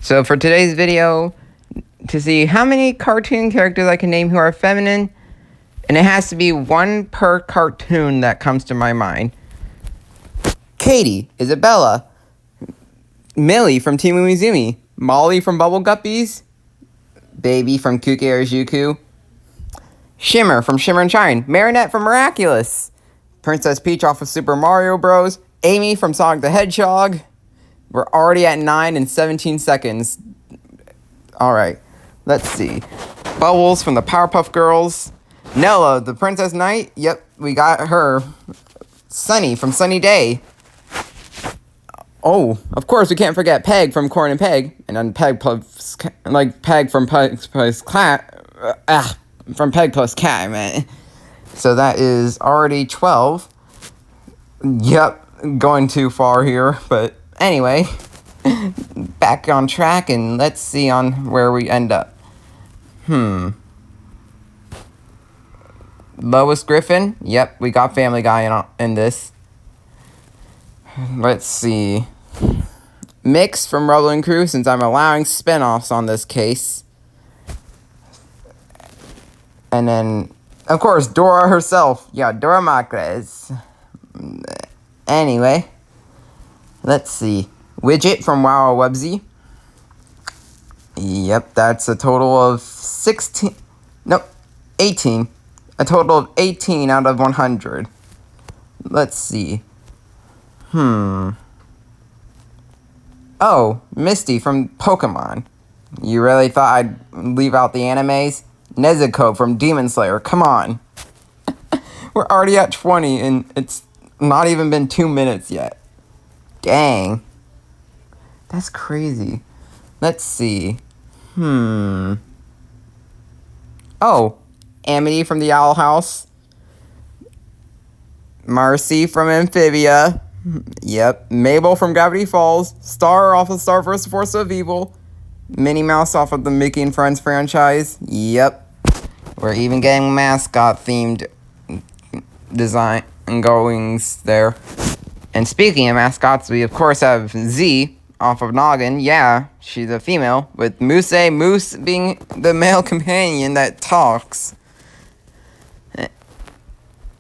So for today's video, to see how many cartoon characters I can name who are feminine, and it has to be one per cartoon that comes to my mind. Katie, Isabella, Millie from Team Umizoomi, Molly from Bubble Guppies, Baby from Kuke Arajuku, Shimmer from Shimmer and Shine, Marinette from Miraculous, Princess Peach off of Super Mario Bros., Amy from Sonic the Hedgehog. We're already at 9 and 17 seconds. Alright, let's see. Bubbles from the Powerpuff Girls, Nella, the Princess Knight. Yep, we got her. Sunny from Sunny Day. Oh, of course, we can't forget Peg from Corn and Peg. And then Peg plus, like, Peg from Peg plus Cat. From Peg plus Cat, man. So that is already 12. Yep, going too far here. But anyway, back on track, and let's see on where we end up. Lois Griffin. Yep, we got Family Guy in this. Let's see. Mix from Rubble and Crew, since I'm allowing spinoffs on this case. And then, of course, Dora herself. Yeah, Dora Macrez. Anyway, let's see. Widget from Wow Websy. Yep, that's a total of 16. Nope, 18. A total of 18 out of 100. Let's see. Oh, Misty from Pokemon. You really thought I'd leave out the animes? Nezuko from Demon Slayer. Come on. We're already at 20 and it's not even been 2 minutes yet. Dang. That's crazy. Let's see. Oh, Amity from the Owl House. Marcy from Amphibia. Yep. Mabel from Gravity Falls. Star off of Star vs. Force of Evil. Minnie Mouse off of the Mickey and Friends franchise. Yep. We're even getting mascot themed design and goings there. And speaking of mascots, we of course have Z off of Noggin. Yeah, she's a female, with Moose being the male companion that talks.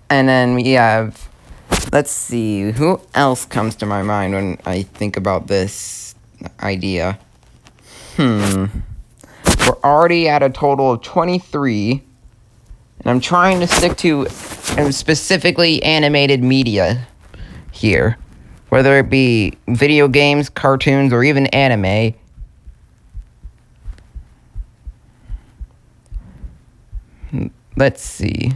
And then we have, let's see, who else comes to my mind when I think about this idea? We're already at a total of 23. And I'm trying to stick to specifically animated media here. Whether it be video games, cartoons, or even anime. Let's see.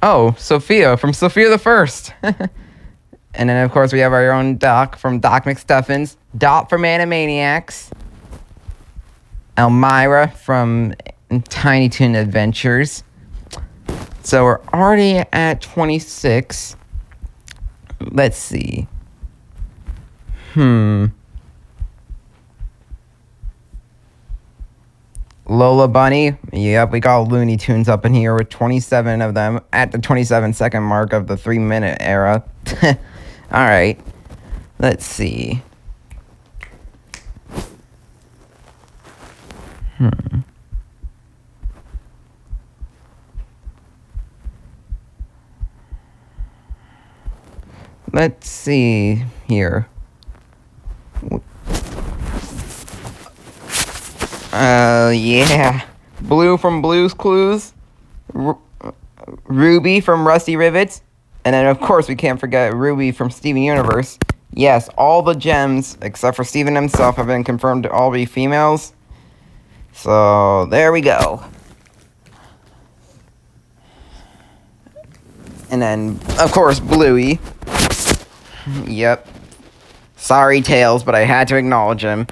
Oh, Sophia from Sophia the First. And then, of course, we have our own Doc from Doc McStuffins. Dot from Animaniacs. Elmira from Tiny Toon Adventures. So we're already at 26. Let's see. Lola Bunny. Yep, we got Looney Tunes up in here with 27 of them at the 27-second mark of the 3-minute era. Alright. Let's see. Let's see here. Yeah. Blue from Blue's Clues. Ruby from Rusty Rivets. And then, of course, we can't forget Ruby from Steven Universe. Yes, all the gems, except for Steven himself, have been confirmed to all be females. So, there we go. And then, of course, Bluey. Yep. Sorry, Tails, but I had to acknowledge him.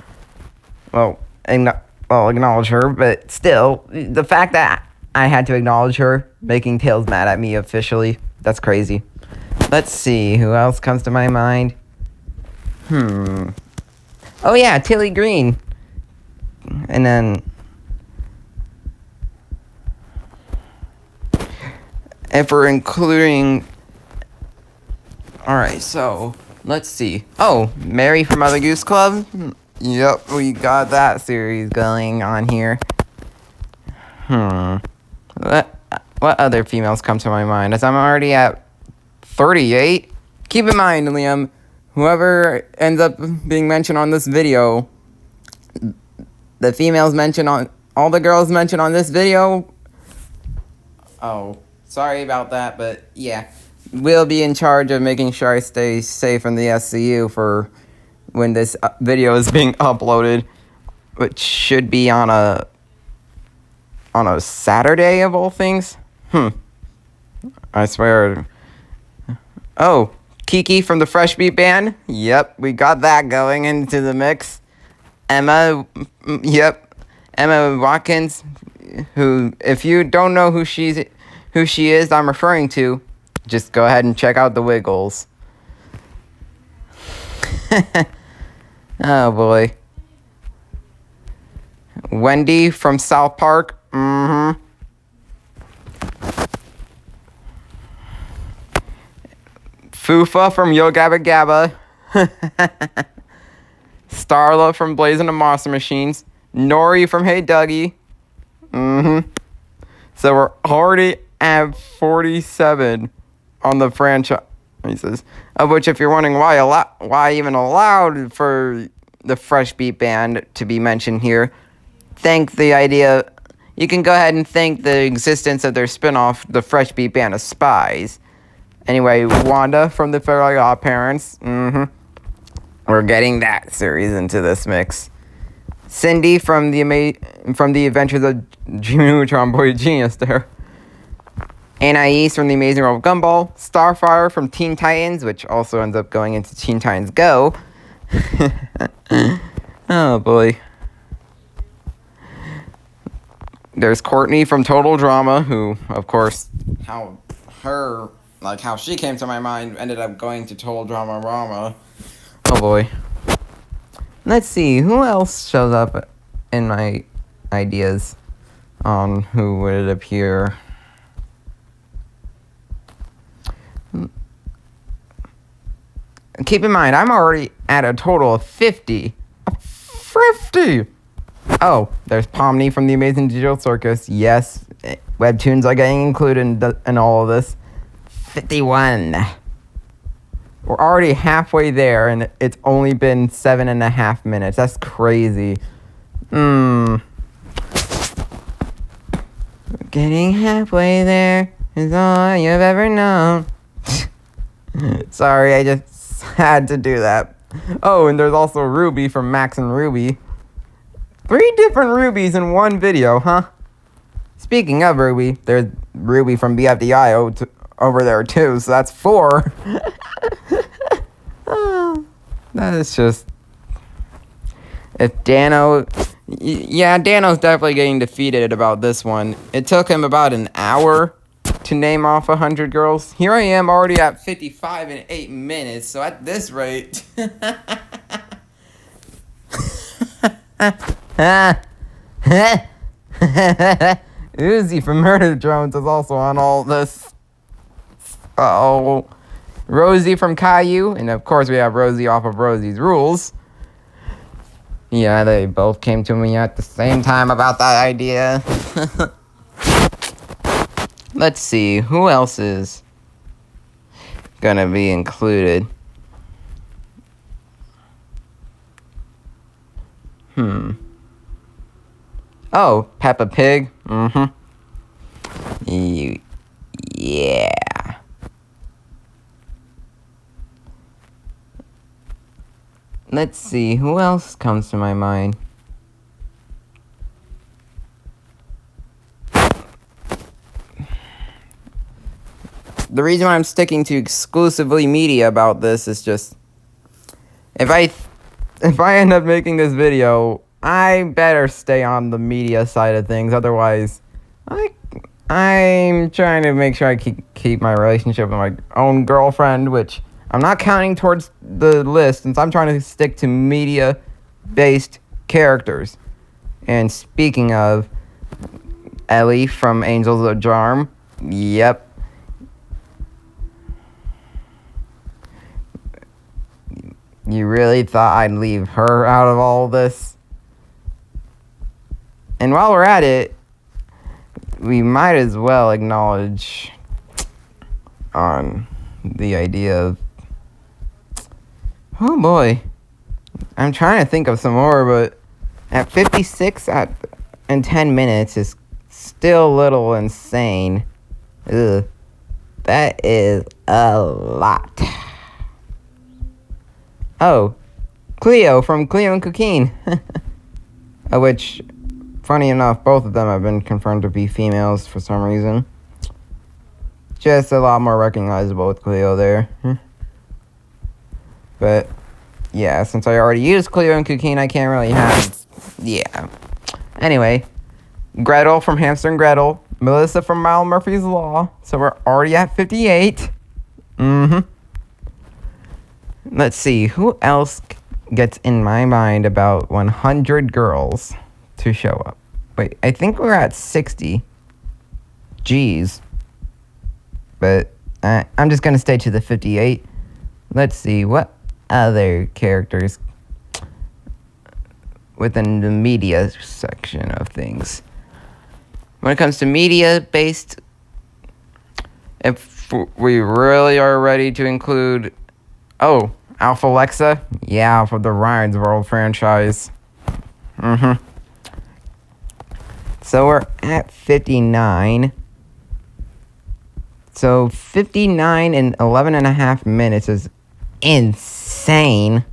Well, acknowledge her, but still, the fact that I had to acknowledge her, making Tails mad at me officially, that's crazy. Let's see, who else comes to my mind? Oh yeah, Tilly Green. And then... if we're including... Alright, so... Let's see. Oh, Mary from Mother Goose Club? Yep, we got that series going on here. What other females come to my mind? As I'm already at 38. Keep in mind, Liam, whoever ends up being mentioned on this video, the females mentioned on, all the girls mentioned on this video, oh, sorry about that, but yeah, we'll be in charge of making sure I stay safe in the SCU for when this video is being uploaded, which should be on a Saturday of all things. I swear. Oh, Kiki from the Fresh Beat Band. Yep, we got that going into the mix. Emma, yep, Emma Watkins, who, if you don't know who she is, I'm referring to, just go ahead and check out the Wiggles. Oh boy. Wendy from South Park. Fufa from Yo Gabba Gabba. Starla from Blazing the Monster Machines. Nori from Hey Dougie. So we're already at 47 on the franchises, of which, if you're wondering why even allowed for the Fresh Beat Band to be mentioned here, you can go ahead and thank the existence of their spinoff, the Fresh Beat Band of Spies. Anyway, Wanda from the Fairly Odd Parents. We're getting that series into this mix. Cindy from the Adventures of Neutron Boy Genius there. Anais from The Amazing World of Gumball. Starfire from Teen Titans, which also ends up going into Teen Titans Go. Oh boy. There's Courtney from Total Drama, who, of course, how she came to my mind ended up going to Total Drama Rama. Oh boy. Let's see, who else shows up in my ideas on who would it appear? Keep in mind, I'm already at a total of 50. 50! Oh, there's Pomni from The Amazing Digital Circus. Yes, webtoons are getting included in all of this. 51. We're already halfway there, and it's only been 7.5 minutes. That's crazy. Getting halfway there is all you've ever known. Sorry, I just had to do that. Oh, and there's also Ruby from Max and Ruby. 3 different Rubies in one video, huh? Speaking of Ruby, there's Ruby from BFDI over there too, so that's 4. Oh, that is just... If Dano... Yeah, Dano's definitely getting defeated about this one. It took him about an hour to name off 100 girls. Here I am already at 55 in 8 minutes, so at this rate... Uzi from Murder Drones is also on all this. Oh, Rosie from Caillou, and of course we have Rosie off of Rosie's Rules. Yeah, they both came to me at the same time about that idea. Let's see, who else is gonna be included? Oh, Peppa Pig. Yeah. Let's see, who else comes to my mind? The reason why I'm sticking to exclusively media about this is just... If I end up making this video, I better stay on the media side of things. Otherwise, I'm trying to make sure I keep my relationship with my own girlfriend, which I'm not counting towards the list, since I'm trying to stick to media-based characters. And speaking of, Ellie from Angels of Charm. Yep. You really thought I'd leave her out of all this? And while we're at it, we might as well acknowledge on the idea of... Oh boy. I'm trying to think of some more, but at 56 in 10 minutes is still a little insane. Ugh. That is a lot. Oh, Cleo from Cleo and Coquine. Which, funny enough, both of them have been confirmed to be females for some reason. Just a lot more recognizable with Cleo there. But, yeah, since I already used Cleo and Coquine, I can't really have... Yeah. Anyway, Gretel from Hamster and Gretel. Melissa from Mile Murphy's Law. So we're already at 58. Let's see, who else gets in my mind about 100 girls to show up? Wait, I think we're at 60. Jeez. But I'm just going to stay to the 58. Let's see, what other characters within the media section of things? When it comes to media-based, if we really are ready to include... Oh, Alpha Alexa? Yeah, for the Ryan's World franchise. So we're at 59. So 59 in 11 and a half minutes is insane.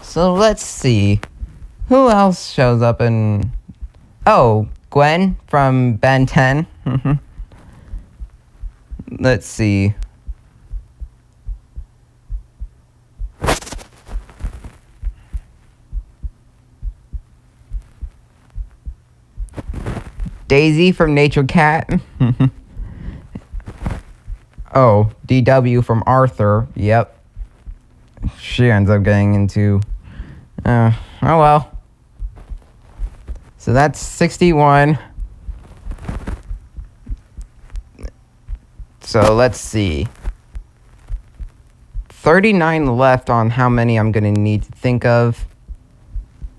So let's see. Who else shows up in... Oh, Gwen from Ben 10. Let's see. Daisy from Nature Cat. Oh, DW from Arthur. Yep. She ends up getting into... oh well. So that's 61. So let's see. 39 left on how many I'm going to need to think of.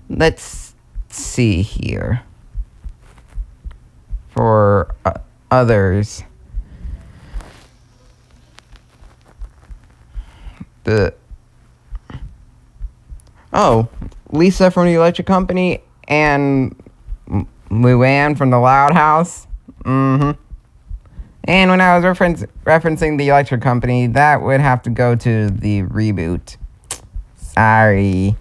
Let's see here. For others. Oh, Lisa from the Electric Company and Luann from the Loud House. And when I was referencing the Electric Company, that would have to go to the reboot. Sorry.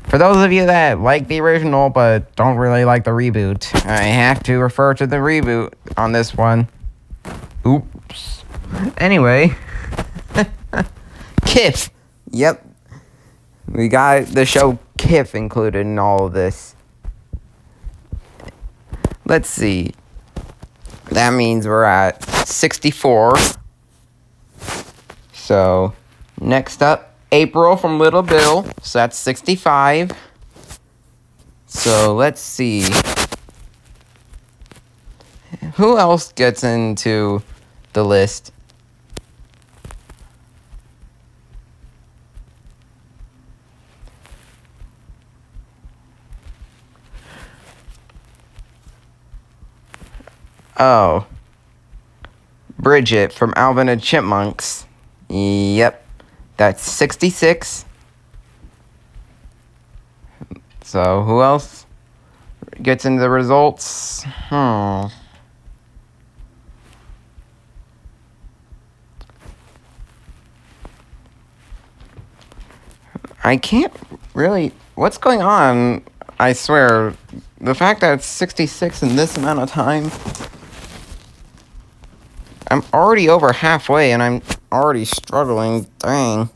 For those of you that like the original but don't really like the reboot, I have to refer to the reboot on this one. Oops. Anyway. Kif. Yep. We got the show Kif included in all of this. Let's see. That means we're at 64. So, next up, April from Little Bill. So that's 65. So, let's see. Who else gets into the list? Oh. Bridget from Alvin and Chipmunks. Yep. That's 66. So, who else gets into the results? I can't really... What's going on? I swear, the fact that it's 66 in this amount of time... I'm already over halfway, and I'm already struggling, dang,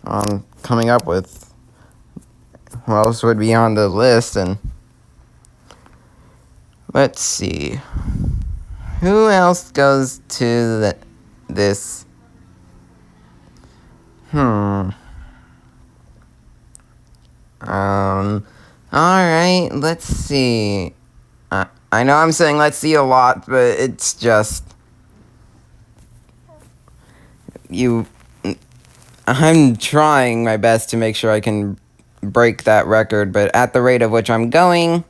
on coming up with who else would be on the list, and let's see. Who else goes to this? Alright, let's see. I know I'm saying let's see a lot, but it's just... I'm trying my best to make sure I can break that record, but at the rate of which I'm going,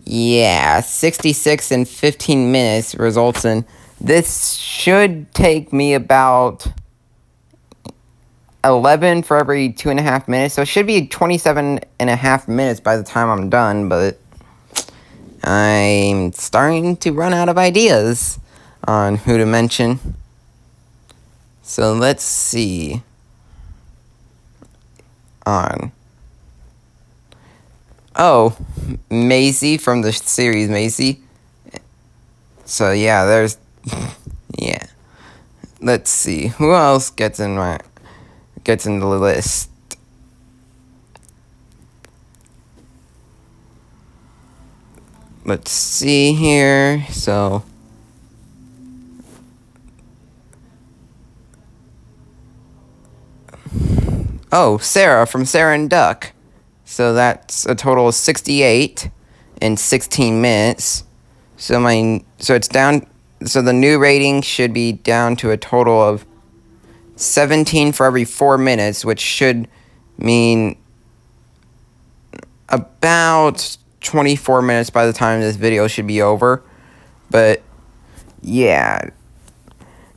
yeah, 66 and 15 minutes results in this should take me about 11 for every 2.5 minutes, so it should be 27.5 minutes by the time I'm done, but I'm starting to run out of ideas on who to mention. So let's see. Oh, Maisie from the series Maisie. So yeah, there's yeah. Let's see who else gets in the list. Let's see here. So oh, Sarah from Sarah and Duck. So that's a total of 68 in 16 minutes. So it's down. So the new rating should be down to a total of 17 for every 4 minutes, which should mean about 24 minutes by the time this video should be over. But yeah,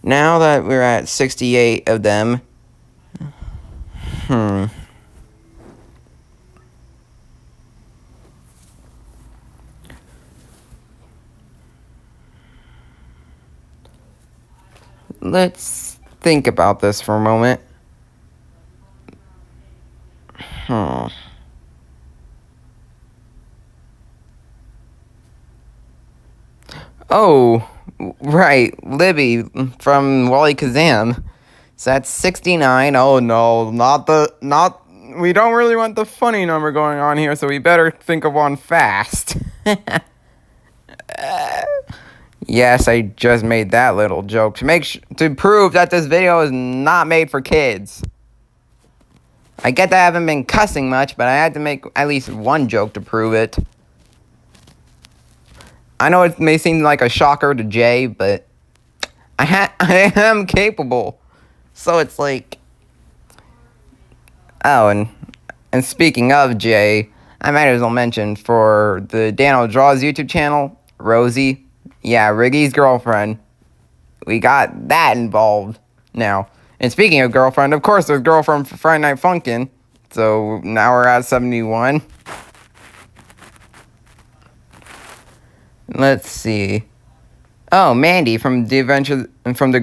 now that we're at 68 of them, let's think about this for a moment. Oh, right, Libby from Wally Kazam. So that's 69. Oh no, we don't really want the funny number going on here, so we better think of one fast. Yes, I just made that little joke to prove that this video is not made for kids. I get that I haven't been cussing much, but I had to make at least one joke to prove it. I know it may seem like a shocker to Jay, but I am capable. So it's like, oh, and speaking of Jay, I might as well mention for the Daniel Draws YouTube channel, Rosie, yeah, Riggy's girlfriend. We got that involved now. And speaking of girlfriend, of course, there's girlfriend for Friday Night Funkin'. So now we're at 71. Let's see. Oh, Mandy from the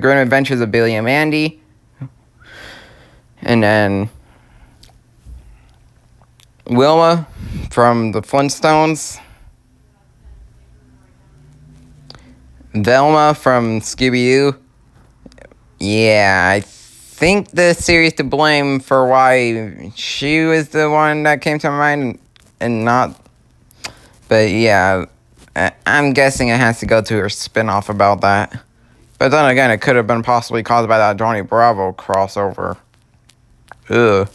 Grim Adventures of Billy and Mandy. And then Wilma from the Flintstones. Velma from Scooby-Doo. Yeah, I think the series to blame for why she was the one that came to mind and not. But yeah, I'm guessing it has to go to her spinoff about that. But then again, it could have been possibly caused by that Johnny Bravo crossover. Ugh.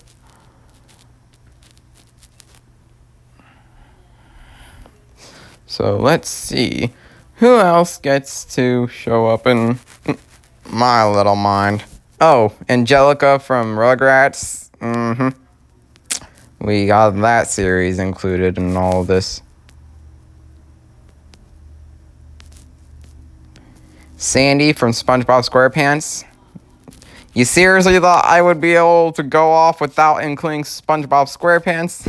So let's see. Who else gets to show up in my little mind? Oh, Angelica from Rugrats. We got that series included in all of this. Sandy from SpongeBob SquarePants. You seriously thought I would be able to go off without including SpongeBob SquarePants?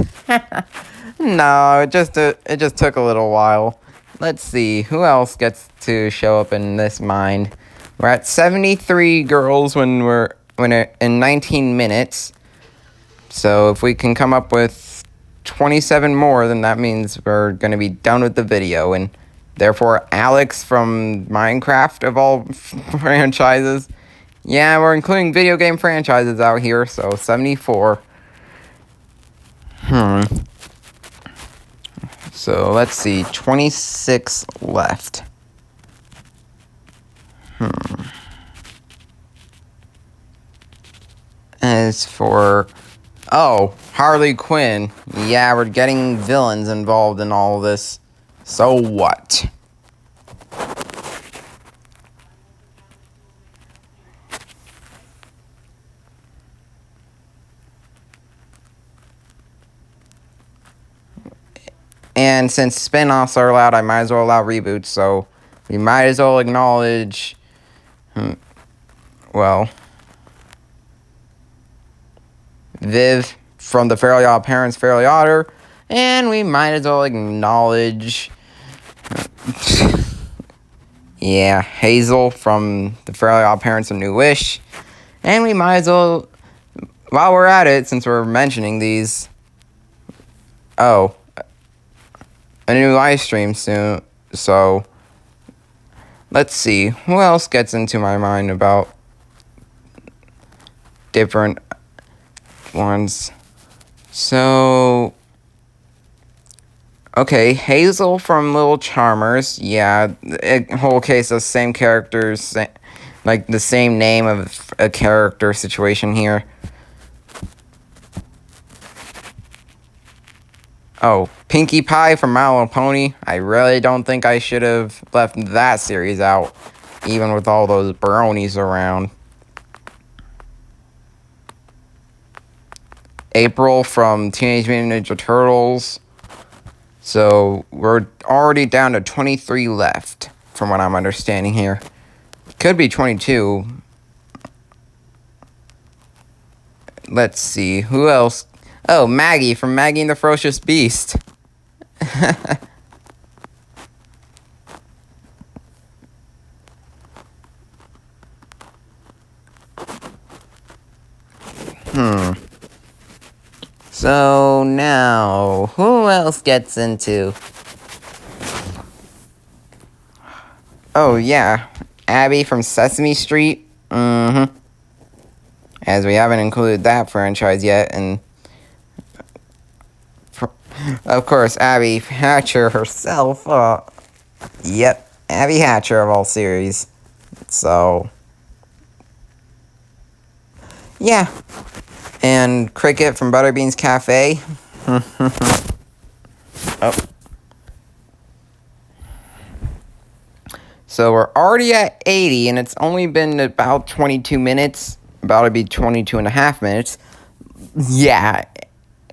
No, it just took a little while. Let's see, who else gets to show up in this mind? We're at 73 girls when in 19 minutes. So if we can come up with 27 more, then that means we're going to be done with the video. And therefore, Alex from Minecraft of all franchises. Yeah, we're including video game franchises out here, so 74. So let's see, 26 left. As for, oh, Harley Quinn. Yeah, we're getting villains involved in all of this. So what? And since spin-offs are allowed, I might as well allow reboots, so we might as well acknowledge, well, Viv from the Fairly Odd Parents, Fairly Odder, and we might as well acknowledge, yeah, Hazel from the Fairly Odd Parents, A New Wish, and we might as well, while we're at it, since we're mentioning these, oh, a new live stream soon, so let's see, who else gets into my mind about different ones? So, okay, Hazel from Little Charmers, yeah, whole case of same characters, like the same name of a character situation here. Oh, Pinkie Pie from My Little Pony. I really don't think I should have left that series out, even with all those bronies around. April from Teenage Mutant Ninja Turtles. So we're already down to 23 left, from what I'm understanding here. Could be 22. Let's see, who else? Oh, Maggie from Maggie and the Ferocious Beast. So now, who else gets into? Oh yeah, Abby from Sesame Street. As we haven't included that franchise yet, and of course, Abby Hatcher herself. Yep, Abby Hatcher of all series. So, yeah. And Cricket from Butterbean's Cafe. Oh. So we're already at 80, and it's only been about 22 minutes. About to be 22 and a half minutes. Yeah.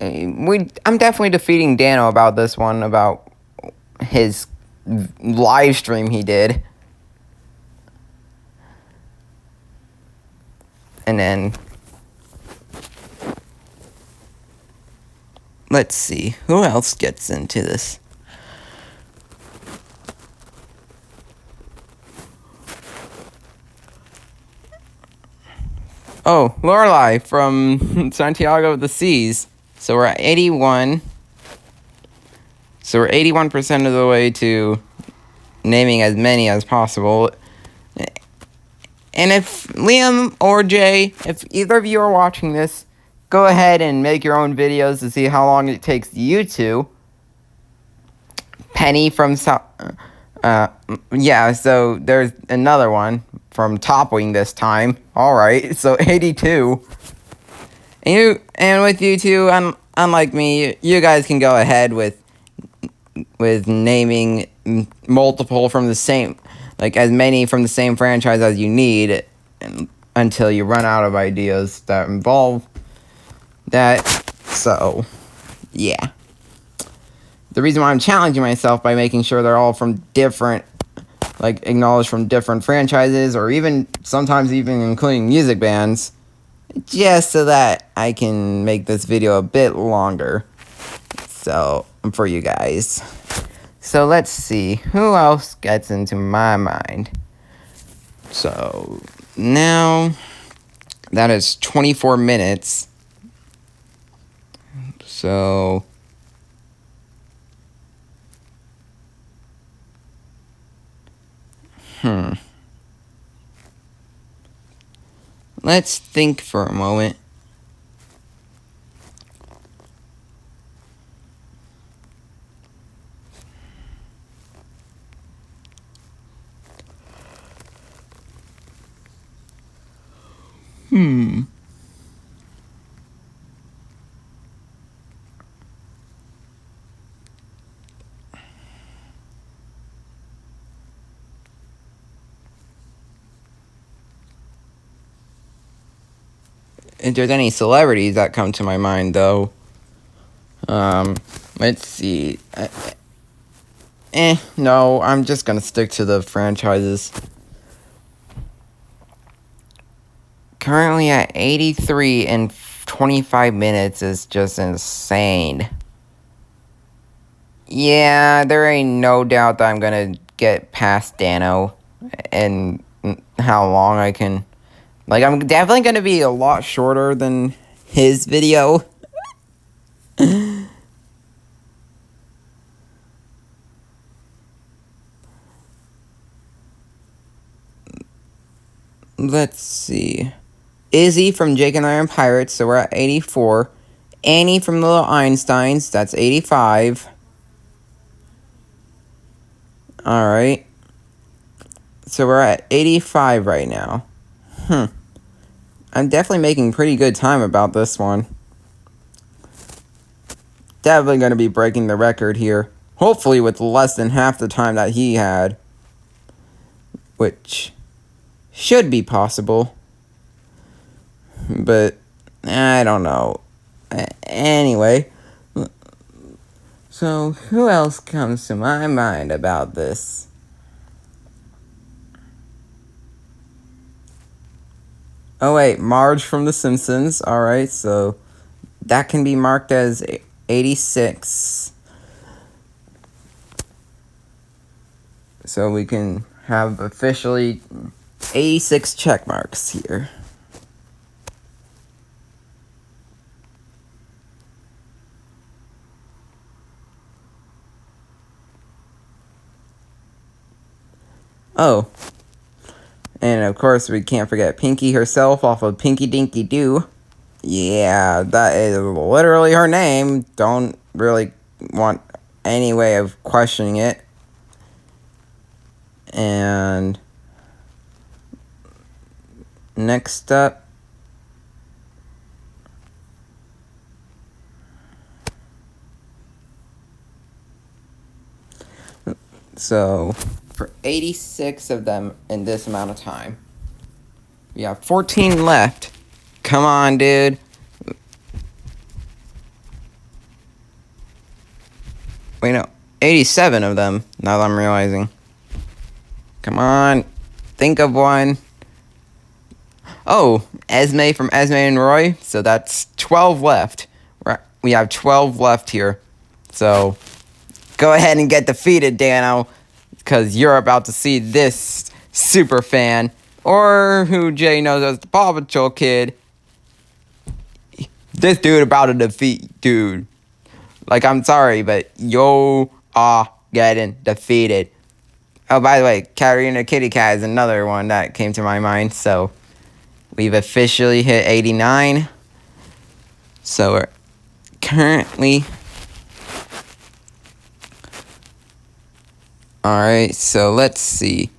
I'm definitely defeating Dano about this one, about his live stream he did. And then, let's see, who else gets into this? Oh, Lorelai from Santiago of the Seas. So we're at 81. So we're 81% of the way to naming as many as possible. And if Liam or Jay, if either of you are watching this, go ahead and make your own videos to see how long it takes you to. Penny from yeah, so there's another one from Top Wing this time. Alright, so 82. And with you two, unlike me, you guys can go ahead with naming multiple from the same, like as many from the same franchise as you need, until you run out of ideas that involve that. So, yeah. The reason why I'm challenging myself by making sure they're all from different, like, acknowledged from different franchises, or even, sometimes even including music bands, just so that I can make this video a bit longer, so, for you guys. So, let's see, who else gets into my mind? So, now, that is 24 minutes, so... Let's think for a moment. If there's any celebrities that come to my mind, though, let's see. No, I'm just gonna stick to the franchises. Currently at 83 in 25 minutes is just insane. Yeah, there ain't no doubt that I'm gonna get past Dano and how long I can. Like, I'm definitely gonna be a lot shorter than his video. Let's see. Izzy from Jake and the Iron Pirates, so we're at 84. Annie from Little Einsteins, that's 85. Alright. So we're at 85 right now. I'm definitely making pretty good time about this one. Definitely going to be breaking the record here. Hopefully with less than half the time that he had. Which should be possible. But I don't know. Anyway. So who else comes to my mind about this? Oh wait, Marge from The Simpsons. Alright, so that can be marked as 86. So we can have officially 86 check marks here. Oh. And of course we can't forget Pinky herself off of Pinky Dinky Doo. Yeah, that is literally her name. Don't really want any way of questioning it. And next up, so for 86 of them in this amount of time, we have 14 left. Come on, dude. Wait, no. 87 of them, now that I'm realizing. Come on. Think of one. Oh, Esme from Esme and Roy. So that's 12 left. We have 12 left here. So go ahead and get defeated, Dano. Because you're about to see this super fan. Or who Jay knows as the Paw Patrol kid. This dude about to defeat dude. Like, I'm sorry, but you are getting defeated. Oh, by the way, Katarina Kitty Cat is another one that came to my mind. So, we've officially hit 89. So, we're currently... Alright, so let's see.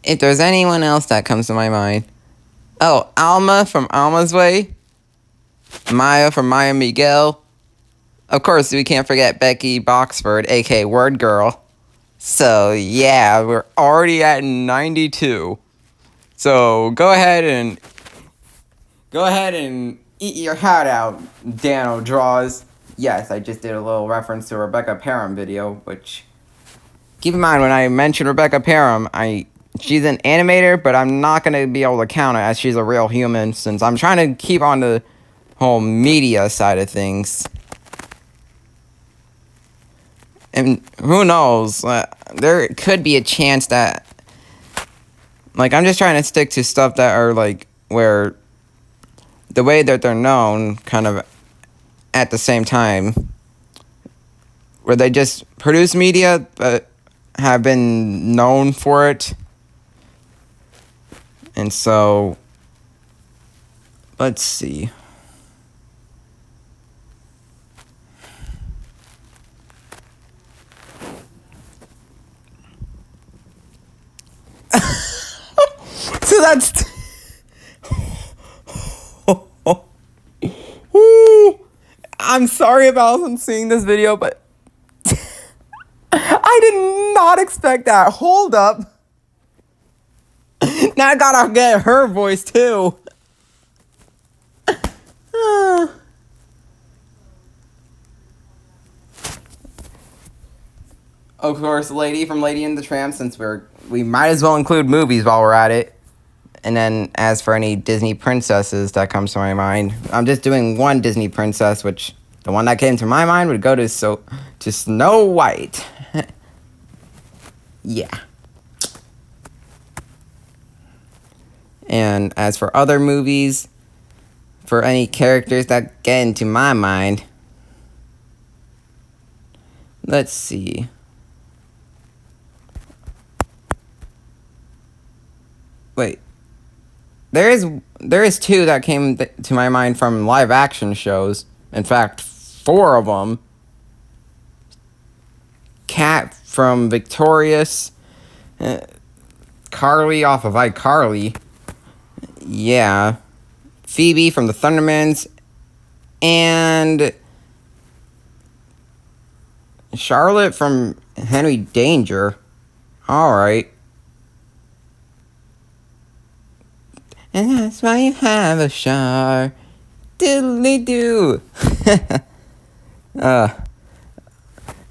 If there's anyone else that comes to my mind. Oh, Alma from Alma's Way. Maya from Maya Miguel. Of course, we can't forget Becky Boxford, aka Word Girl. So, yeah, we're already at 92. So, go ahead and eat your heart out, Dano Draws. Yes, I just did a little reference to Rebecca Parham video, which... Keep in mind, when I mention Rebecca Parham, she's an animator, but I'm not going to be able to count it as she's a real human, since I'm trying to keep on the whole media side of things. And who knows, there could be a chance that, like, I'm just trying to stick to stuff that are, like, where the way that they're known, kind of, at the same time, where they just produce media, but have been known for it. And so, let's see. So that's... I'm sorry about him seeing this video, but I did not expect that. Hold up. Now I gotta get her voice too. of course, Lady from Lady and the Tramp, since we might as well include movies while we're at it. And then as for any Disney princesses that comes to my mind, I'm just doing one Disney princess, which the one that came to my mind would go to Snow White. Yeah. And as for other movies, for any characters that get into my mind, let's see. Wait. There is two that came to my mind from live action shows. In fact, 4 of them. Kat from Victorious, Carly off of iCarly, yeah, Phoebe from the Thundermans, and Charlotte from Henry Danger. Alright. And that's why you have a Char. Diddly-doo.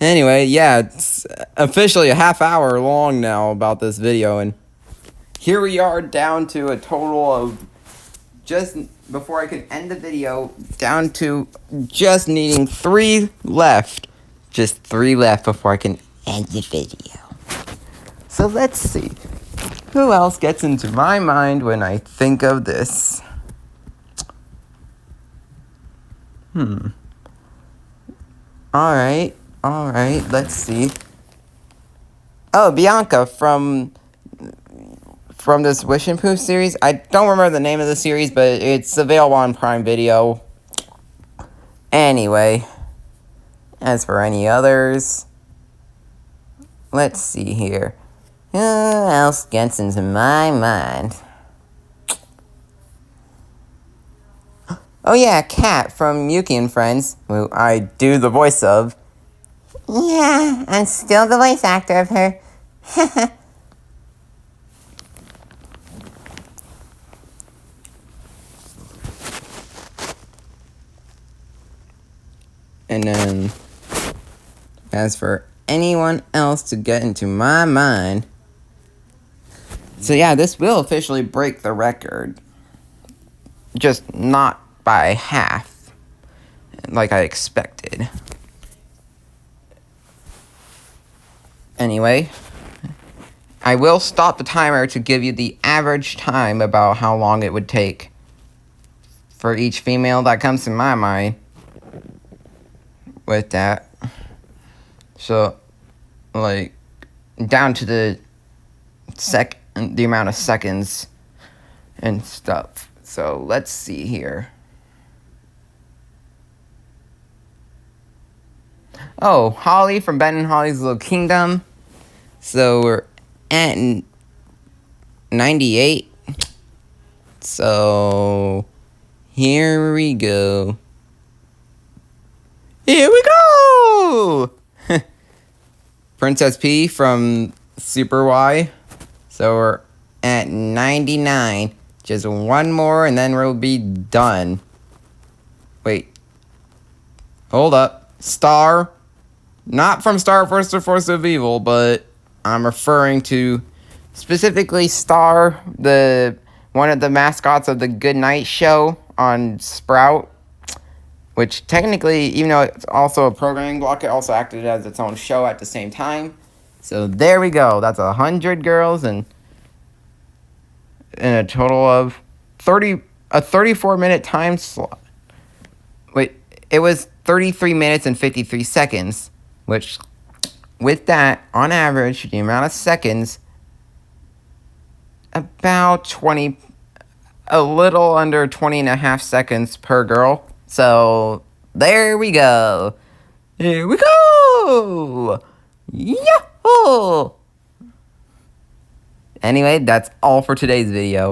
Anyway, yeah, it's officially a half hour long now about this video, and here we are down to a total of, just before I can end the video, down to just needing 3 left. Just 3 left before I can end the video. So let's see. Who else gets into my mind when I think of this? Alright, let's see. Oh, Bianca from this Wish and Poof series. I don't remember the name of the series, but it's available on Prime Video. Anyway, as for any others, let's see here. Who else gets into my mind? Oh yeah, Kat from Yuki and Friends, who I do the voice of. Yeah, I'm still the voice actor of her. And then, as for anyone else to get into my mind, so yeah, this will officially break the record. Just not by half, like I expected. Anyway, I will stop the timer to give you the average time about how long it would take for each female that comes to my mind with that. So, like, down to the amount of seconds and stuff. So, let's see here. Oh, Holly from Ben and Holly's Little Kingdom. So, we're at 98. So, here we go. Here we go! Princess P from Super Y. So we're at 99. Just one more and then we'll be done. Wait. Hold up. Star. Not from Star Force or Force of Evil, but I'm referring to specifically Star, one of the mascots of the Good Night Show on Sprout. Which technically, even though it's also a programming block, it also acted as its own show at the same time. So there we go. That's 100 girls and a total of 34-minute time slot. Wait, it was 33 minutes and 53 seconds, which with that, on average, the amount of seconds, about a little under 20 and a half seconds per girl. So, there we go. Here we go! Yahoo! Anyway, that's all for today's video.